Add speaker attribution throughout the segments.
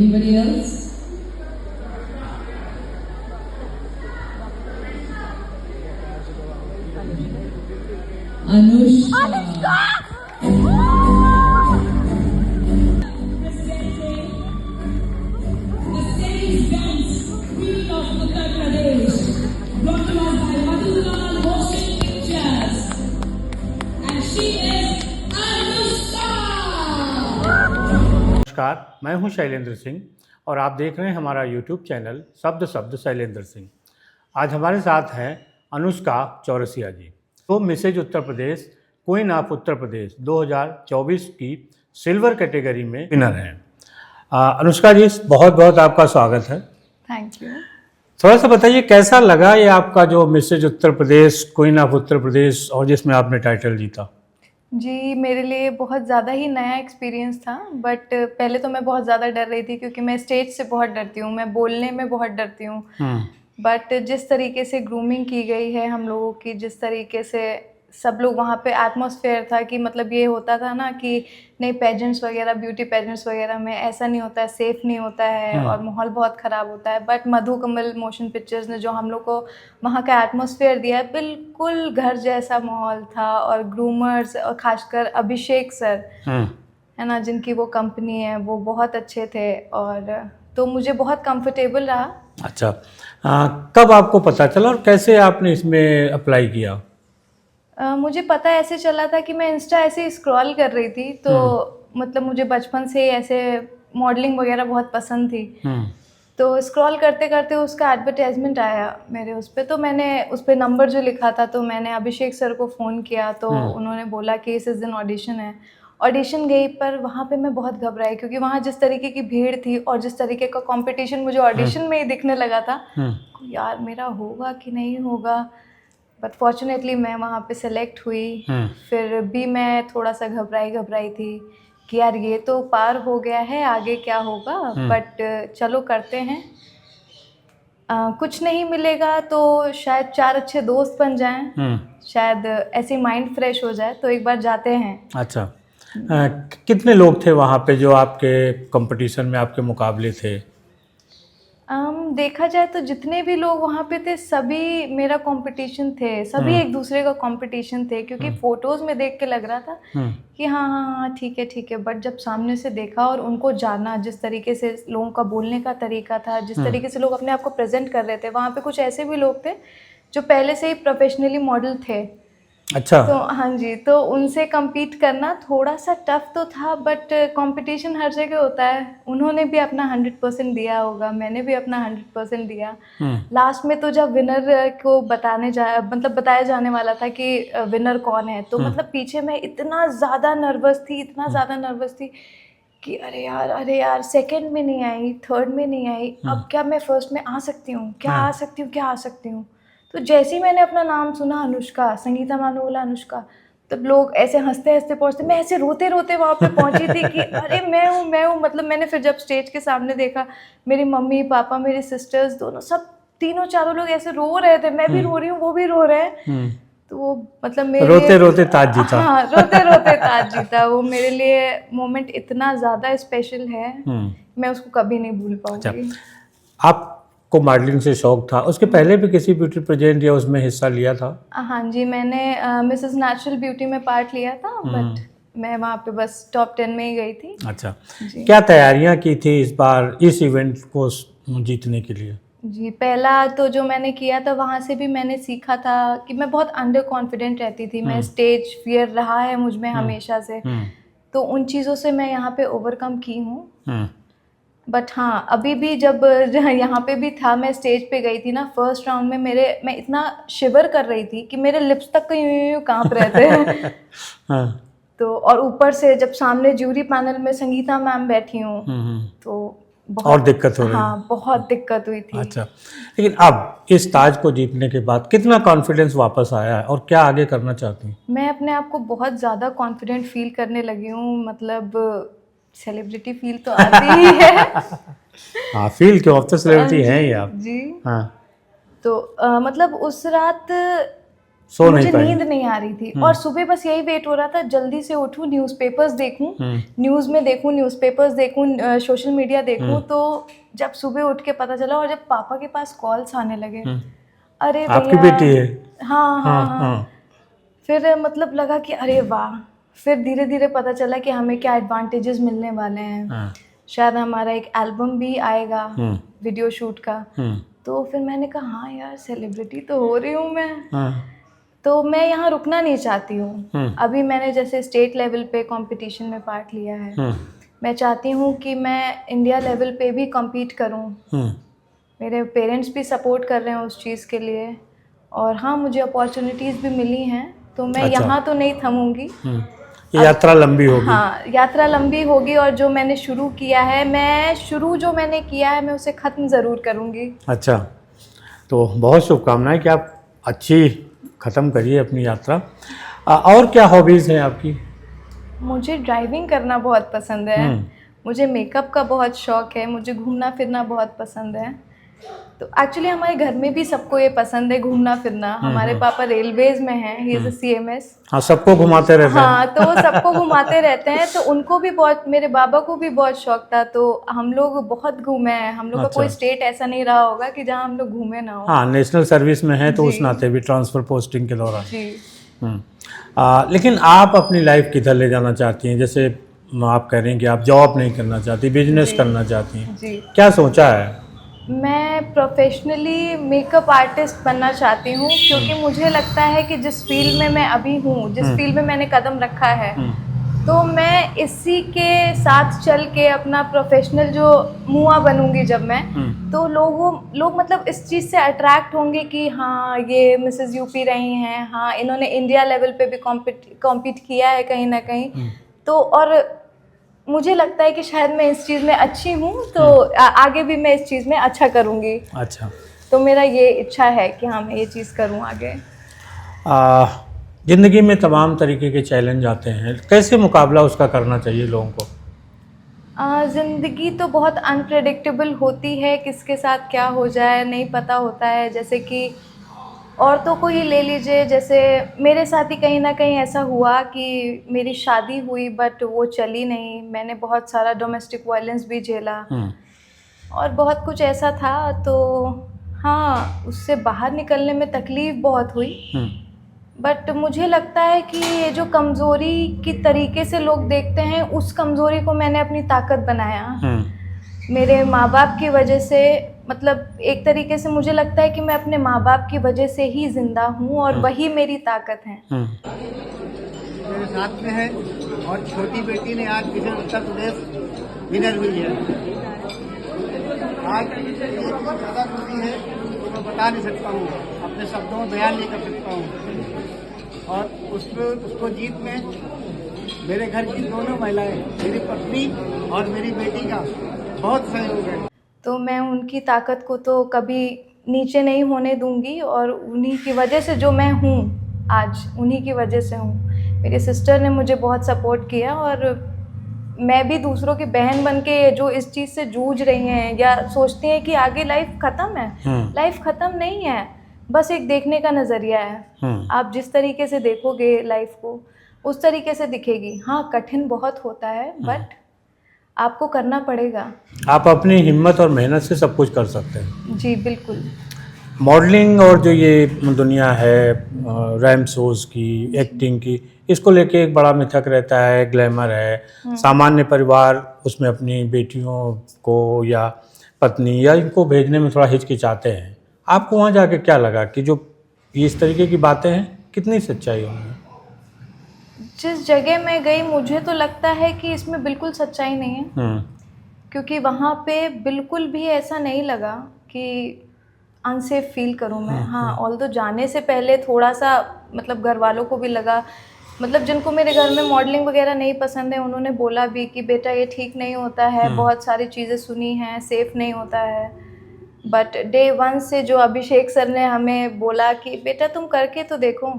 Speaker 1: Anybody else? Anushka. Presenting the stage dance queen of Uttar Pradesh, brought to us by Madhuban Motion Pictures, and she is Anushka.
Speaker 2: नमस्कार, मैं हूं शैलेंद्र सिंह और आप देख रहे हैं हमारा YouTube चैनल शब्द शब्द शैलेंद्र सिंह। आज हमारे साथ हैं अनुष्का चौरसिया जी, तो Mrs Uttar Pradesh queen of Uttar Pradesh 2024 की सिल्वर कैटेगरी में विनर हैं। अनुष्का जी, बहुत बहुत आपका स्वागत है।
Speaker 3: Thank you.
Speaker 2: थोड़ा सा बताइए कैसा लगा ये आपका जो Mrs Uttar Pradesh queen of Uttar Pradesh और जिसमें आपने टाइटल जीता।
Speaker 3: जी, मेरे लिए बहुत ज़्यादा ही नया एक्सपीरियंस था, बट पहले तो मैं बहुत ज़्यादा डर रही थी क्योंकि मैं स्टेज से बहुत डरती हूँ, मैं बोलने में बहुत डरती हूँ। बट जिस तरीके से ग्रूमिंग की गई है हम लोगों की, जिस तरीके से सब लोग वहाँ पे एटमॉस्फेयर था कि मतलब ये होता था ना कि नहीं, पेजेंट्स वगैरह, ब्यूटी पेजेंट्स वगैरह में ऐसा नहीं होता है, सेफ़ नहीं होता है और माहौल बहुत ख़राब होता है। But Madhu Kamal motion pictures ने जो हम लोग को वहाँ का एटमॉस्फेयर दिया है, बिल्कुल घर जैसा माहौल था। और ग्रूमर्स और ख़ासकर अभिषेक सर है ना, जिनकी वो कंपनी है, वो बहुत अच्छे थे और तो मुझे बहुत कंफर्टेबल रहा।
Speaker 2: अच्छा, कब आपको पता चला और कैसे आपने इसमें अप्लाई किया?
Speaker 3: मुझे पता ऐसे चला था कि मैं इंस्टा ऐसे ही स्क्रॉल कर रही थी, तो मतलब मुझे बचपन से ऐसे मॉडलिंग वगैरह बहुत पसंद थी। तो स्क्रॉल करते करते उसका एडवर्टाइजमेंट आया मेरे उस पर, तो मैंने उस पर नंबर जो लिखा था, तो मैंने अभिषेक सर को फ़ोन किया, तो उन्होंने बोला कि इस दिन ऑडिशन है। ऑडिशन गई, पर वहाँ पे मैं बहुत घबराई क्योंकि वहाँ जिस तरीके की भीड़ थी और जिस तरीके का कंपटीशन मुझे ऑडिशन में ही दिखने लगा था, यार मेरा होगा कि नहीं होगा। बट फॉर्चुनेटली मैं वहाँ पे सेलेक्ट हुई। फिर भी मैं थोड़ा सा घबराई थी कि यार ये तो पार हो गया है, आगे क्या होगा। बट चलो करते हैं। कुछ नहीं मिलेगा तो शायद 4 अच्छे दोस्त बन जाएं, शायद ऐसे माइंड फ्रेश हो जाए, तो एक बार जाते हैं।
Speaker 2: अच्छा, कितने लोग थे वहाँ पे जो आपके कंपटीशन में आपके मुकाबले थे?
Speaker 3: देखा जाए तो जितने भी लोग वहाँ पे थे सभी मेरा कंपटीशन थे, सभी एक दूसरे का कंपटीशन थे, क्योंकि फोटोज़ में देख के लग रहा था कि हाँ हाँ हाँ ठीक है। बट जब सामने से देखा और उनको जाना, जिस तरीके से लोगों का बोलने का तरीका था, जिस तरीके से लोग अपने आप को प्रेजेंट कर रहे थे, वहाँ पे कुछ ऐसे भी लोग थे जो पहले से ही प्रोफेशनली मॉडल थे।
Speaker 2: अच्छा।
Speaker 3: तो हाँ जी, तो उनसे compete करना थोड़ा सा टफ तो था, बट कंपटीशन हर जगह होता है। उन्होंने भी अपना 100% दिया होगा, मैंने भी अपना 100% दिया। लास्ट में तो जब विनर को बताया जाने वाला था कि विनर कौन है, तो मतलब पीछे मैं इतना ज़्यादा नर्वस थी कि अरे यार सेकंड में नहीं आई, थर्ड में नहीं आई, अब क्या मैं फर्स्ट में आ सकती हूँ, क्या आ सकती हूँ। तो जैसे ही मैंने अपना नाम सुना, अनुष्का, संगीता मैम ने बोला अनुष्का, तब लोग ऐसे हंसते पहुँचते, मैं ऐसे रोते वहाँ पे पहुँची थी कि अरे मैं हूँ। मतलब मैंने फिर जब स्टेज के सामने देखा, मेरी मम्मी पापा, मेरी सिस्टर्स, दोनों, सब तीनों चारों लोग ऐसे रो रहे थे, मैं भी रो रही हूँ, वो भी रो रहे हैं। तो वो मतलब मेरे
Speaker 2: रोते ताज जीता।
Speaker 3: हाँ, रोते ताज जीता। वो मेरे लिए मोमेंट इतना ज़्यादा स्पेशल है, मैं उसको कभी नहीं भूल पाऊंगी।
Speaker 2: आपको मॉडलिंग से शौक था, उसके पहले भी किसी ब्यूटी प्रोजेक्ट या उसमें हिस्सा लिया था?
Speaker 3: हाँ जी, मैंने मिसेस नेचुरल ब्यूटी में पार्ट लिया था, बट मैं वहाँ पे बस टॉप 10 में ही गई थी।
Speaker 2: अच्छा, क्या तैयारियां की थी इस बार इस इवेंट को जीतने के लिए?
Speaker 3: जी, पहला तो जो मैंने किया था, वहाँ से भी मैंने सीखा था कि मैं बहुत अंडर कॉन्फिडेंट रहती थी। मैं स्टेज फियर रहा है मुझ में हमेशा से, तो उन चीज़ों से मैं यहाँ पे ओवरकम की हूँ। बट हाँ, अभी भी जब यहाँ पे भी था, मैं स्टेज पे गई थी ना फर्स्ट राउंड में, मैं इतना शिवर कर रही थी कि मेरे लिप्स तक यूं कांप रहे थे। तो और ऊपर से जब सामने ज्यूरी पैनल में संगीता मैम बैठी हूँ, तो
Speaker 2: और दिक्कत हो रही है।
Speaker 3: हाँ, बहुत दिक्कत हुई थी।
Speaker 2: अच्छा, लेकिन अब इस ताज को जीतने के बाद कितना कॉन्फिडेंस वापस आया है और क्या आगे करना चाहती हैं?
Speaker 3: मैं अपने आप को बहुत ज़्यादा कॉन्फिडेंट फील करने लगी हूँ। मतलब सेलिब्रिटी फील तो आती ही है।
Speaker 2: हाँ, फील क्यों, अब तो सेलिब्रिटी हैं ही आप।
Speaker 3: जी।
Speaker 2: हाँ।
Speaker 3: तो मतलब उस रात
Speaker 2: सो
Speaker 3: मुझे
Speaker 2: नहीं पाई।
Speaker 3: नींद नहीं आ रही थी और सुबह बस यही वेट हो रहा था जल्दी से उठूं, न्यूज़पेपर्स देखूं, न्यूज़ में देखूं, न्यूज़पेपर्स देखूं, सोशल मीडिया देखूं। तो जब सुबह उठ के पता चला और जब पापा के पास कॉल्स आने लगे, अरे
Speaker 2: आपकी
Speaker 3: भैया,
Speaker 2: बेटी है?
Speaker 3: हाँ हाँ हाँ, फिर मतलब लगा कि अरे वाह। फिर धीरे धीरे पता चला कि हमें क्या एडवांटेजेस मिलने वाले हैं, शायद हमारा एक एल्बम भी आएगा वीडियो शूट का। तो फिर मैंने कहा हाँ यार, सेलिब्रिटी तो हो रही हूँ मैं, तो मैं यहाँ रुकना नहीं चाहती हूँ। अभी मैंने जैसे स्टेट लेवल पे कंपटीशन में पार्ट लिया है, मैं चाहती हूँ कि मैं इंडिया लेवल पे भी compete करूँ। मेरे पेरेंट्स भी सपोर्ट कर रहे हैं उस चीज़ के लिए, और हाँ मुझे अपॉर्चुनिटीज़ भी मिली हैं, तो मैं
Speaker 2: अच्छा।
Speaker 3: यहाँ तो नहीं थमूंगी।
Speaker 2: ये यात्रा लंबी होगी।
Speaker 3: हाँ, यात्रा लंबी होगी, और जो मैंने शुरू किया है, जो मैंने किया है मैं उसे ख़त्म ज़रूर करूँगी।
Speaker 2: अच्छा, तो बहुत शुभकामनाएं कि आप अच्छी ख़त्म करिए अपनी यात्रा। और क्या हॉबीज़ हैं आपकी?
Speaker 3: मुझे ड्राइविंग करना बहुत पसंद है, मुझे मेकअप का बहुत शौक़ है, मुझे घूमना फिरना बहुत पसंद है। तो एक्चुअली हमारे घर में भी सबको ये पसंद है, घूमना फिरना। हमारे पापा रेलवेज़ में हैं, ही इज़ अ CMS।
Speaker 2: हाँ, सबको घुमाते रहते हैं।
Speaker 3: हाँ, तो वो सबको घुमाते रहते हैं, तो उनको भी बहुत, मेरे बाबा को भी बहुत शौक था, तो हम लोग बहुत घूमे हैं। हम लोग का कोई स्टेट ऐसा नहीं रहा होगा कि जहाँ हम लोग घूमे ना हो।
Speaker 2: हाँ, नेशनल सर्विस में है तो उस
Speaker 3: जी।
Speaker 2: नाते भी ट्रांसफ़र पोस्टिंग के दौरान।
Speaker 3: जी।
Speaker 2: लेकिन आप अपनी लाइफ किधर ले जाना चाहती हैं? जैसे आप कह रही हैं कि आप जॉब नहीं करना चाहती, बिजनेस करना चाहती हैं,
Speaker 3: जी।
Speaker 2: क्या सोचा है?
Speaker 3: मैं प्रोफेशनली मेकअप आर्टिस्ट बनना चाहती हूँ, क्योंकि मुझे लगता है कि जिस फील्ड में मैं अभी हूँ, जिस फील्ड में मैंने कदम रखा है, तो मैं इसी के साथ चल के अपना प्रोफेशनल जो मुआ बनूंगी जब मैं, तो लोग मतलब इस चीज़ से अट्रैक्ट होंगे कि हाँ ये मिसेस यूपी रही हैं, हाँ इन्होंने इंडिया लेवल पे भी कॉम्पीट किया है कहीं ना कहीं। तो और मुझे लगता है कि शायद मैं इस चीज़ में अच्छी हूँ, तो आगे भी मैं इस चीज़ में अच्छा करूँगी।
Speaker 2: अच्छा,
Speaker 3: तो मेरा ये इच्छा है कि हाँ मैं ये चीज़ करूँ आगे।
Speaker 2: ज़िंदगी में तमाम तरीके के चैलेंज आते हैं, कैसे मुकाबला उसका करना चाहिए लोगों को?
Speaker 3: ज़िंदगी तो बहुत अनप्रेडिक्टेबल होती है, किसके साथ क्या हो जाए नहीं पता होता है। जैसे कि औरतों को ही ले लीजिए, जैसे मेरे साथ ही कहीं ना कहीं ऐसा हुआ कि मेरी शादी हुई बट वो चली नहीं। मैंने बहुत सारा डोमेस्टिक वायलेंस भी झेला और बहुत कुछ ऐसा था, तो हाँ उससे बाहर निकलने में तकलीफ़ बहुत हुई। बट मुझे लगता है कि ये जो कमज़ोरी की तरीके से लोग देखते हैं, उस कमज़ोरी को मैंने अपनी ताकत बनाया। मेरे माँ बाप की वजह से, मतलब एक तरीके से मुझे लगता है कि मैं अपने माँ बाप की वजह से ही ज़िंदा हूँ और वही मेरी ताकत है।
Speaker 4: मेरे साथ में है और छोटी बेटी ने आज मिशन उत्तर प्रदेश विनर हुई है। आज इतनी ज़्यादा खुशी है कि मैं बता नहीं सकता हूँ, अपने शब्दों में बयान नहीं कर सकता हूँ। और उसको जीत में मेरे घर की दोनों महिलाएं, मेरी पत्नी और मेरी बेटी का बहुत सहयोग है।
Speaker 3: तो मैं उनकी ताकत को तो कभी नीचे नहीं होने दूंगी, और उन्हीं की वजह से जो मैं हूँ आज, उन्हीं की वजह से हूँ। मेरे सिस्टर ने मुझे बहुत सपोर्ट किया, और मैं भी दूसरों की बहन बन के जो इस चीज़ से जूझ रही हैं या सोचती हैं कि आगे लाइफ ख़त्म है, लाइफ ख़त्म नहीं है, बस एक देखने का नज़रिया है। आप जिस तरीके से देखोगे लाइफ को, उस तरीके से दिखेगी। हाँ कठिन बहुत होता है, बट आपको करना पड़ेगा। आप
Speaker 2: अपनी हिम्मत और मेहनत से सब कुछ कर सकते हैं।
Speaker 3: जी बिल्कुल।
Speaker 2: मॉडलिंग और जो ये दुनिया है रैम शोज़ की, एक्टिंग की, इसको लेके एक बड़ा मिथक रहता है, ग्लैमर है। सामान्य परिवार उसमें अपनी बेटियों को या पत्नी या इनको भेजने में थोड़ा हिचकिचाते हैं। आपको वहाँ जाके क्या लगा कि जो इस तरीके की बातें हैं, कितनी सच्चाई होंगी?
Speaker 3: जिस जगह मैं गई, मुझे तो लगता है कि इसमें बिल्कुल सच्चाई नहीं है, क्योंकि वहाँ पे बिल्कुल भी ऐसा नहीं लगा कि अनसेफ फील करूँ मैं। हाँ ऑल्दो जाने से पहले थोड़ा सा मतलब घर वालों को भी लगा, मतलब जिनको मेरे घर में मॉडलिंग वगैरह नहीं पसंद है, उन्होंने बोला भी कि बेटा ये ठीक नहीं होता है, बहुत सारी चीज़ें सुनी हैं, सेफ़ नहीं होता है। बट डे 1 से जो अभिषेक सर ने हमें बोला कि बेटा तुम करके तो देखो,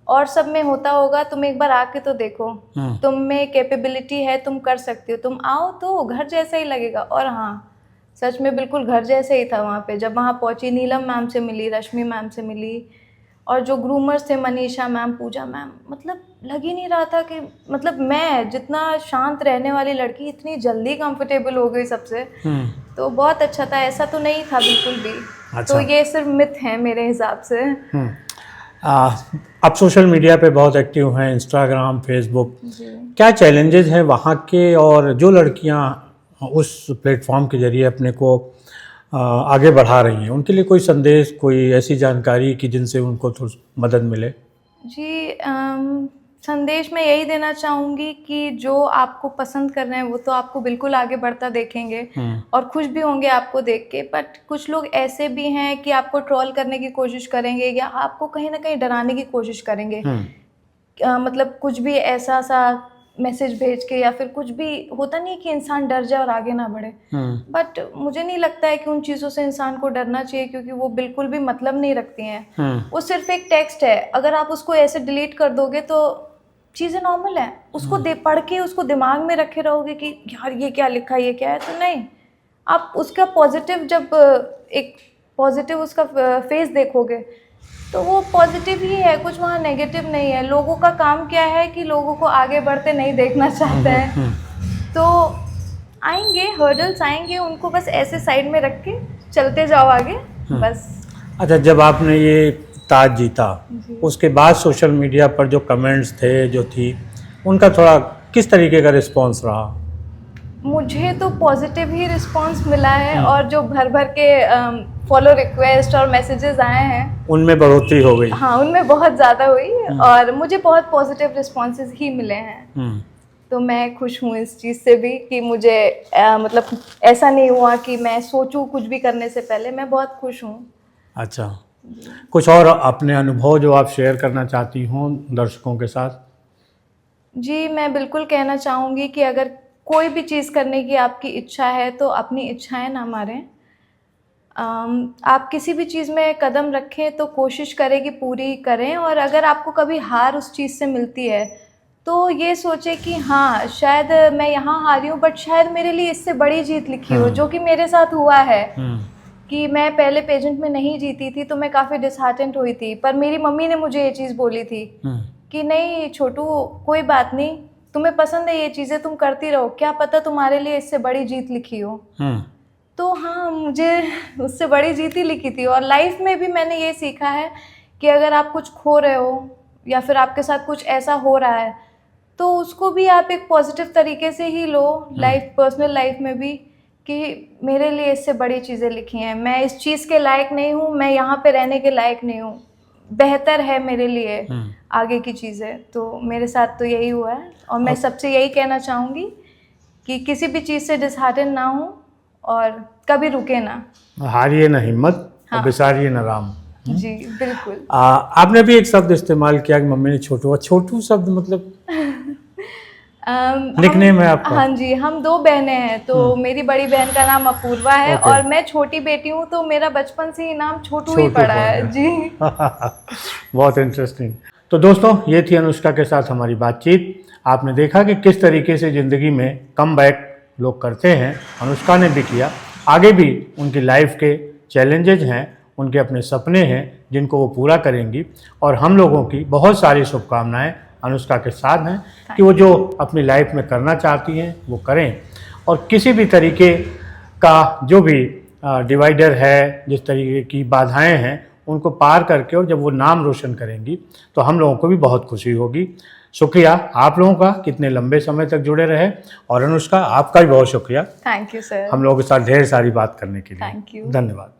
Speaker 3: और सब में होता होगा, तुम एक बार आके तो देखो, तुम में कैपेबिलिटी है, तुम कर सकती हो, तुम आओ तो घर जैसा ही लगेगा। और हाँ सच में बिल्कुल घर जैसे ही था वहाँ पे। जब वहाँ पहुँची, नीलम मैम से मिली, रश्मि मैम से मिली, और जो ग्रूमर्स थे मनीषा मैम, पूजा मैम, मतलब लग ही नहीं रहा था कि मतलब मैं जितना शांत रहने वाली लड़की इतनी जल्दी कंफर्टेबल हो गई सबसे। तो बहुत अच्छा था, ऐसा तो नहीं था बिल्कुल भी।
Speaker 2: अच्छा।
Speaker 3: तो ये सिर्फ मिथ है मेरे हिसाब से।
Speaker 2: आप सोशल मीडिया पे बहुत एक्टिव हैं, इंस्टाग्राम, फेसबुक,
Speaker 3: जी।
Speaker 2: क्या चैलेंजेस हैं वहाँ के, और जो लड़कियाँ उस प्लेटफॉर्म के जरिए अपने को आगे बढ़ा रही हैं उनके लिए कोई संदेश, कोई ऐसी जानकारी कि जिनसे उनको थोड़ी मदद मिले?
Speaker 3: जी, संदेश मैं यही देना चाहूँगी कि जो आपको पसंद कर रहे हैं वो तो आपको बिल्कुल आगे बढ़ता देखेंगे और खुश भी होंगे आपको देख के, बट कुछ लोग ऐसे भी हैं कि आपको ट्रोल करने की कोशिश करेंगे या आपको कहीं ना कहीं डराने की कोशिश करेंगे। मतलब कुछ भी ऐसा सा मैसेज भेज के, या फिर कुछ भी होता नहीं कि इंसान डर जाए और आगे ना बढ़े, बट मुझे नहीं लगता है कि उन चीज़ों से इंसान को डरना चाहिए, क्योंकि वो बिल्कुल भी मतलब नहीं रखती हैं। वो सिर्फ एक टेक्स्ट है, अगर आप उसको ऐसे डिलीट कर दोगे तो चीज़ें नॉर्मल है, उसको पढ़ के उसको दिमाग में रखे रहोगे कि यार ये क्या लिखा है, ये क्या है, तो नहीं। आप उसका पॉजिटिव, जब एक पॉजिटिव उसका फेस देखोगे तो वो पॉजिटिव ही है, कुछ वहाँ नेगेटिव नहीं है। लोगों का काम क्या है कि लोगों को आगे बढ़ते नहीं देखना चाहते हैं, तो आएंगे हर्डल्स आएंगे, उनको बस ऐसे साइड में रख के चलते जाओ आगे, बस।
Speaker 2: अच्छा, जब आपने ये ताज जीता उसके बाद सोशल मीडिया पर जो कमेंट्स थे, जो थी, उनका थोड़ा किस तरीके का रिस्पांस रहा?
Speaker 3: मुझे तो पॉजिटिव ही रिस्पांस मिला है, और जो भर भर के फॉलो रिक्वेस्ट और मैसेजेस आए हैं उनमें
Speaker 2: बढ़ोतरी हो गई।
Speaker 3: हाँ, उनमें बहुत ज़्यादा हुई, और मुझे बहुत पॉजिटिव रिस्पांसेस ही मिले हैं। तो मैं खुश हूँ इस चीज़ से भी कि मुझे मतलब ऐसा नहीं हुआ कि मैं सोचूं कुछ भी करने से पहले, मैं बहुत खुश हूँ।
Speaker 2: अच्छा, कुछ और अपने अनुभव जो आप शेयर करना चाहती हों दर्शकों के साथ?
Speaker 3: जी, मैं बिल्कुल कहना चाहूँगी कि अगर कोई भी चीज़ करने की आपकी इच्छा है तो अपनी इच्छाएं ना मारें। आप किसी भी चीज़ में कदम रखें तो कोशिश करें कि पूरी करें, और अगर आपको कभी हार उस चीज़ से मिलती है तो ये सोचें कि हाँ, शायद मैं यहाँ हारी हूँ, बट शायद मेरे लिए इससे बड़ी जीत लिखी हो, जो कि मेरे साथ हुआ है। कि मैं पहले पेजेंट में नहीं जीती थी तो मैं काफ़ी डिसहार्टेंड हुई थी, पर मेरी मम्मी ने मुझे ये चीज़ बोली थी कि नहीं छोटू, कोई बात नहीं, तुम्हें पसंद है ये चीज़ें, तुम करती रहो, क्या पता तुम्हारे लिए इससे बड़ी जीत लिखी हो। तो हाँ, मुझे उससे बड़ी जीत ही लिखी थी। और लाइफ में भी मैंने ये सीखा है कि अगर आप कुछ खो रहे हो या फिर आपके साथ कुछ ऐसा हो रहा है तो उसको भी आप एक पॉजिटिव तरीके से ही लो, लाइफ, पर्सनल लाइफ में भी, कि मेरे लिए इससे बड़ी चीज़ें लिखी हैं, मैं इस चीज़ के लायक नहीं हूँ, मैं यहाँ पे रहने के लायक नहीं हूँ, बेहतर है मेरे लिए आगे की चीज़ें। तो मेरे साथ तो यही हुआ है, और मैं सबसे यही कहना चाहूँगी कि किसी भी चीज़ से डिसहार्टन ना हो और कभी रुके ना, हारिए
Speaker 2: ना हिम्मत, हाँ। बिसारिए ना राम।
Speaker 3: जी बिल्कुल।
Speaker 2: आपने भी एक शब्द इस्तेमाल किया कि मम्मी ने छोटू, छोटू शब्द मतलब निकनेम है आपका?
Speaker 3: हाँ जी, हम 2 बहनें हैं, तो मेरी बड़ी बहन का नाम अपूर्वा है और मैं छोटी बेटी हूँ, तो मेरा बचपन से ही नाम छोटू ही पड़ा है जी।
Speaker 2: बहुत इंटरेस्टिंग। तो दोस्तों, ये थी अनुष्का के साथ हमारी बातचीत। आपने देखा कि किस तरीके से ज़िंदगी में कमबैक लोग करते हैं, अनुष्का ने भी किया। आगे भी उनकी लाइफ के चैलेंजेज हैं, उनके अपने सपने हैं जिनको वो पूरा करेंगी, और हम लोगों की बहुत सारी शुभकामनाएं अनुष्का के साथ हैं कि वो जो अपनी लाइफ में करना चाहती हैं वो करें, और किसी भी तरीके का जो भी डिवाइडर है, जिस तरीके की बाधाएं हैं, उनको पार करके और जब वो नाम रोशन करेंगी तो हम लोगों को भी बहुत खुशी होगी। शुक्रिया आप लोगों का, कितने लंबे समय तक जुड़े रहे, और अनुष्का आपका भी बहुत शुक्रिया।
Speaker 3: थैंक यू सर,
Speaker 2: हम लोगों के साथ ढेर सारी बात करने के लिए।
Speaker 3: थैंक यू,
Speaker 2: धन्यवाद।